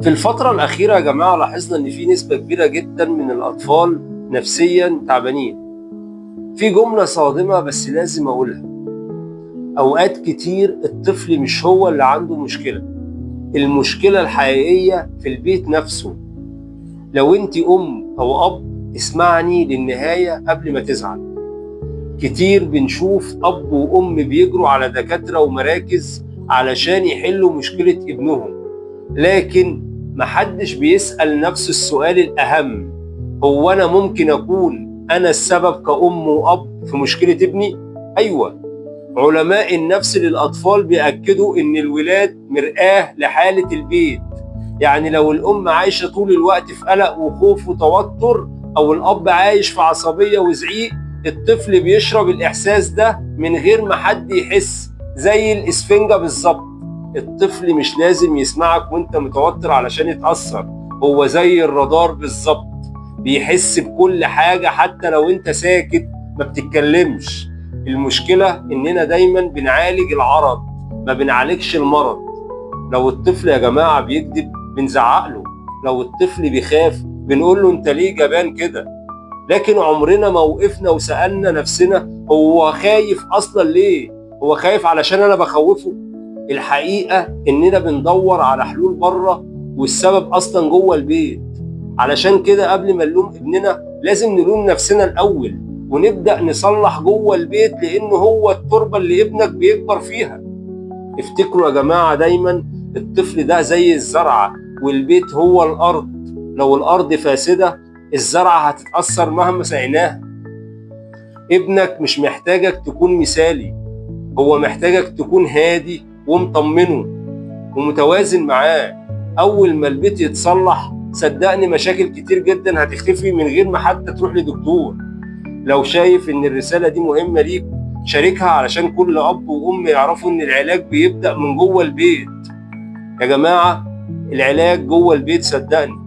في الفترة الأخيرة يا جماعة لاحظنا إن في نسبة كبيرة جدا من الأطفال نفسيا تعبانين. في جملة صادمة بس لازم أقولها: أوقات كتير الطفل مش هو اللي عنده مشكلة، المشكلة الحقيقية في البيت نفسه. لو أنت أم أو أب اسمعني للنهاية قبل ما تزعل. كتير بنشوف أب وأم بيجروا على دكاترة ومراكز علشان يحلوا مشكلة ابنهم، لكن محدش بيسأل نفسه السؤال الأهم: هو أنا ممكن أكون أنا السبب كأم وأب في مشكلة ابني؟ أيوة، علماء النفس للأطفال بيأكدوا إن الولاد مرآة لحالة البيت. يعني لو الأم عايشة طول الوقت في قلق وخوف وتوتر، أو الأب عايش في عصبية وزعيق، الطفل بيشرب الإحساس ده من غير ما حد يحس، زي الإسفنجة بالظبط. الطفل مش لازم يسمعك وانت متوتر علشان يتأثر، هو زي الرادار بالظبط، بيحس بكل حاجة حتى لو انت ساكت ما بتتكلمش. المشكلة اننا دايما بنعالج العرض ما بنعالجش المرض. لو الطفل يا جماعة بيكذب بنزعقله، لو الطفل بيخاف بنقول له انت ليه جبان كده، لكن عمرنا ما وقفنا وسألنا نفسنا هو خايف اصلا ليه؟ هو خايف علشان انا بخوفه؟ الحقيقة اننا بندور على حلول بره، والسبب اصلا جوه البيت. علشان كده قبل ما نلوم ابننا لازم نلوم نفسنا الاول، ونبدأ نصلح جوه البيت، لانه هو التربة اللي ابنك بيكبر فيها. افتكروا يا جماعة دايما، الطفل ده زي الزرعة والبيت هو الارض. لو الارض فاسدة الزرعة هتتأثر مهما سقيناها. ابنك مش محتاجك تكون مثالي، هو محتاجك تكون هادي ومطمنه ومتوازن معاه. أول ما البيت يتصلح صدقني مشاكل كتير جدا هتختفي من غير ما حتى تروح لدكتور. لو شايف إن الرسالة دي مهمة ليك شاركها، علشان كل أب وأم يعرفوا إن العلاج بيبدأ من جوه البيت. يا جماعة، العلاج جوه البيت صدقني.